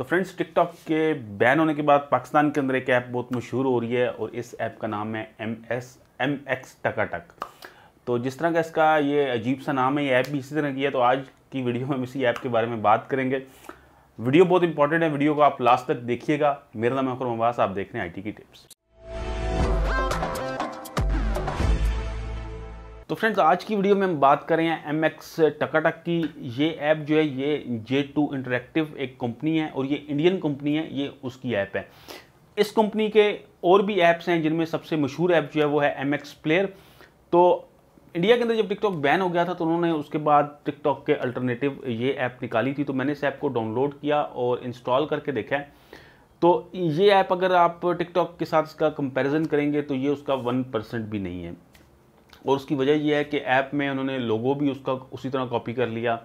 तो friends, TikTok के ban होने के बाद पाकिस्तान के अंदर एक ऐप बहुत मशहूर हो रही है और इस ऐप का नाम है MX टकाटक। तो जिस तरह का इसका ये अजीब सा नाम है, ये ऐप भी इसी तरह की है। तो आज की वीडियो में हम इसी ऐप के बारे में बात करेंगे। वीडियो बहुत इंपॉर्टेंट है, वीडियो को आप लास्ट तक देखिएगा। मेरा नाम है अकरम अब्बास, आप देख रहे हैं IT की टिप्स। तो फ्रेंड्स, आज की वीडियो में हम बात कर रहे हैं MX टकाटक की। ये ऐप जो है ये J2 इंटरैक्टिव एक कंपनी है और ये इंडियन कंपनी है, ये उसकी ऐप है। इस कंपनी के और भी ऐप्स हैं जिनमें सबसे मशहूर ऐप जो है वो है MX प्लेयर। तो इंडिया के अंदर जब टिकटॉक बैन हो गया था तो उन्होंने उसके बाद टिकटॉक के अल्टरनेटिव ये ऐप निकाली थी। तो मैंने इस ऐप को डाउनलोड किया और इंस्टॉल करके देखा है। तो ये ऐप अगर आप टिकटॉक के साथ इसका कंपैरिजन करेंगे तो ये उसका 1% भी नहीं है। और उसकी वजह यह है कि ऐप में उन्होंने लोगो भी उसका उसी तरह कॉपी कर लिया,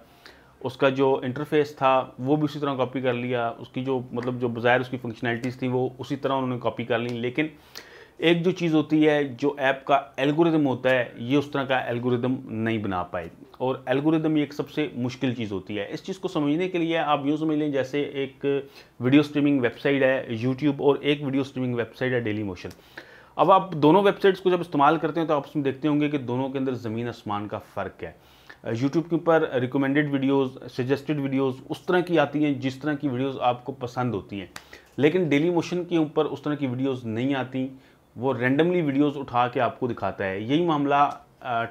उसका जो इंटरफेस था वो भी उसी तरह कॉपी कर लिया, उसकी जो जो बाज़ाहिर उसकी फंक्शनैलिटीज़ थी वो उसी तरह उन्होंने कॉपी कर ली। लेकिन एक जो चीज़ होती है, जो ऐप का एल्गोरिदम होता है, ये उस तरह का एल्गोरिदम नहीं बना पाए। और एल्गोरिदम ये एक सबसे मुश्किल चीज़ होती है। इस चीज़ को समझने के लिए आप यूँ समझ लें जैसे एक वीडियो स्ट्रीमिंग वेबसाइट है YouTube और एक वीडियो स्ट्रीमिंग वेबसाइट है डेली मोशन। अब आप दोनों वेबसाइट्स को जब इस्तेमाल करते हैं तो आप उसमें देखते होंगे कि दोनों के अंदर ज़मीन आसमान का फ़र्क है। YouTube के ऊपर रिकमेंडेड वीडियोस, सजेस्टेड वीडियोस उस तरह की आती हैं जिस तरह की वीडियोस आपको पसंद होती हैं, लेकिन डेली मोशन के ऊपर उस तरह की वीडियोस नहीं आती। वो रैंडमली वीडियोस उठा के आपको दिखाता है। यही मामला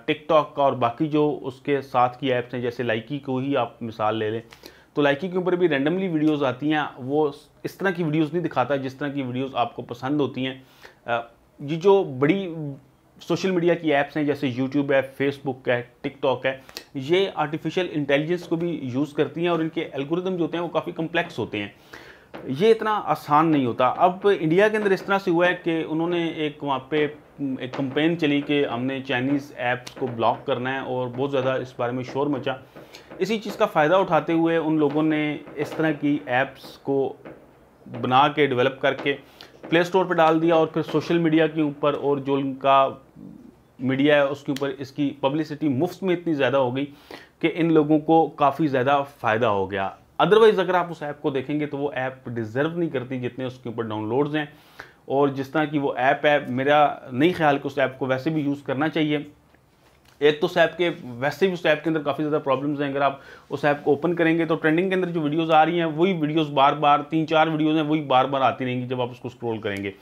टिकटॉक का और बाकी जो उसके साथ की ऐप्स हैं, जैसे लाइकी को ही आप मिसाल ले लें तो लाइकी के ऊपर भी रैंडमली वीडियोस आती हैं। वो इस तरह की वीडियोस नहीं दिखाता जिस तरह की वीडियोस आपको पसंद होती हैं। ये जो बड़ी सोशल मीडिया की ऐप्स हैं जैसे YouTube है, फेसबुक है, टिकटॉक है, ये आर्टिफिशियल इंटेलिजेंस को भी यूज़ करती हैं और इनके एल्गोरिदम जो होते हैं वो काफ़ी कम्प्लेक्स होते हैं। ये इतना आसान नहीं होता। अब इंडिया के अंदर इस तरह से हुआ है कि उन्होंने एक वहाँ पे एक कंपेन चली कि हमने चाइनीज़ ऐप्स को ब्लॉक करना है और बहुत ज़्यादा इस बारे में शोर मचा। इसी चीज़ का फ़ायदा उठाते हुए उन लोगों ने इस तरह की ऐप्स को बना के डेवलप करके प्ले स्टोर पर डाल दिया और फिर सोशल मीडिया के ऊपर और जो उनका मीडिया है उसके ऊपर इसकी पब्लिसिटी मुफ्त में इतनी ज़्यादा हो गई कि इन लोगों को काफ़ी ज़्यादा फ़ायदा हो गया। अदरवाइज़ अगर आप उस ऐप को देखेंगे तो वो ऐप डिज़र्व नहीं करती जितने उसके ऊपर डाउनलोड्स हैं और जिस तरह की वो ऐप है। मेरा नहीं ख्याल कि उस ऐप को वैसे भी यूज़ करना चाहिए। एक तो उस ऐप के वैसे भी उस ऐप के अंदर काफ़ी ज़्यादा प्रॉब्लम्स हैं। अगर आप उस ऐप को ओपन करेंगे तो ट्रेंडिंग के अंदर जो वीडियोस आ रही हैं वही वीडियोस बार बार 3-4 वीडियोस हैं वही बार बार आती रहेंगी जब आप उसको स्क्रॉल करेंगे।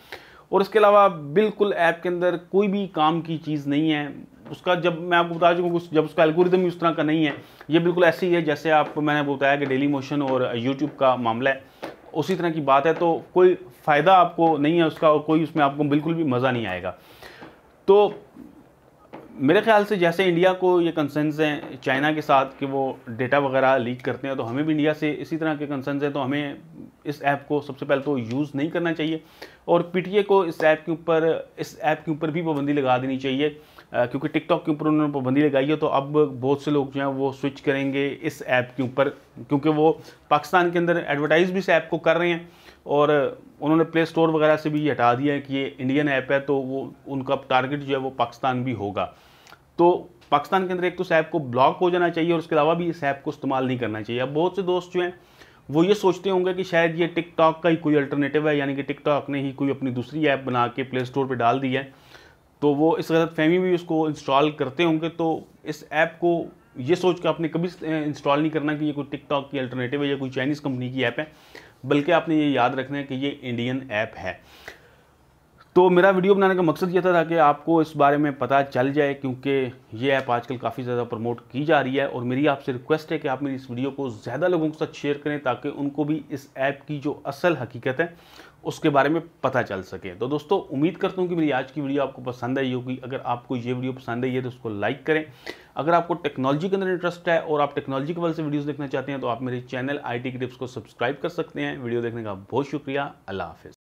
और इसके अलावा बिल्कुल ऐप के अंदर कोई भी काम की चीज़ नहीं है। उसका जब मैं आपको बता चुका हूँ जब उसका एल्गोरिदम उस तरह का नहीं है, ये बिल्कुल ऐसे ही है जैसे आप मैंने बताया कि डेली मोशन और यूट्यूब का मामला है, उसी तरह की बात है। तो कोई फ़ायदा आपको नहीं है उसका और कोई उसमें आपको बिल्कुल भी मज़ा नहीं आएगा। तो मेरे ख्याल से जैसे इंडिया को ये कंसर्न्स हैं चाइना के साथ कि वो डेटा वगैरह लीक करते हैं, तो हमें भी इंडिया से इसी तरह के कंसर्न्स हैं। तो हमें इस ऐप को सबसे पहले तो यूज़ नहीं करना चाहिए और PTA को इस ऐप के ऊपर भी पाबंदी लगा देनी चाहिए, क्योंकि टिकटॉक के ऊपर उन्होंने पाबंदी लगाई है। तो अब बहुत से लोग जो हैं वो स्विच करेंगे इस ऐप के ऊपर, क्योंकि वो पाकिस्तान के अंदर एडवर्टाइज़ भी इस ऐप को कर रहे हैं और उन्होंने प्ले स्टोर वगैरह से भी हटा दिया है कि ये इंडियन ऐप है। तो वो उनका टारगेट जो है वो पाकिस्तान भी होगा। तो पाकिस्तान के अंदर एक तो इस ऐप को ब्लॉक हो जाना चाहिए और उसके अलावा भी इस ऐप को इस्तेमाल नहीं करना चाहिए। अब बहुत से दोस्त जो हैं वो ये सोचते होंगे कि शायद ये टिकटॉक का ही कोई अल्टरनेटिव है, यानी कि टिकटॉक ने ही कोई अपनी दूसरी ऐप बना के प्ले स्टोर पर डाल दी है, तो वो इस गलतफहमी भी उसको इंस्टॉल करते होंगे। तो इस ऐप को ये सोच के आपने कभी इंस्टॉल नहीं करना कि ये कोई टिकटॉक की अल्टरनेटिव है या कोई चाइनीज़ कंपनी की ऐप है, बल्कि आपने ये याद रखना है कि ये इंडियन ऐप है। तो मेरा वीडियो बनाने का मकसद ये था ताकि आपको इस बारे में पता चल जाए, क्योंकि ये ऐप आजकल काफ़ी ज़्यादा प्रमोट की जा रही है और मेरी आपसे रिक्वेस्ट है कि आप मेरी इस वीडियो को ज़्यादा लोगों के साथ शेयर करें ताकि उनको भी इस ऐप की जो असल हकीकत है उसके बारे में पता चल सके। तो दोस्तों, उम्मीद करता हूँ कि मेरी आज की वीडियो आपको पसंद आई होगी। अगर आपको ये वीडियो पसंद आई है तो उसको लाइक करें। अगर आपको टेक्नोलॉजी के अंदर इंटरेस्ट है और आप टेक्नोलॉजी के वाले से वीडियोज़ देखना चाहते हैं तो आप मेरे चैनल IT की टिप्स को सब्सक्राइब कर सकते हैं। वीडियो देखने का बहुत शुक्रिया। अल्लाह हाफिज़।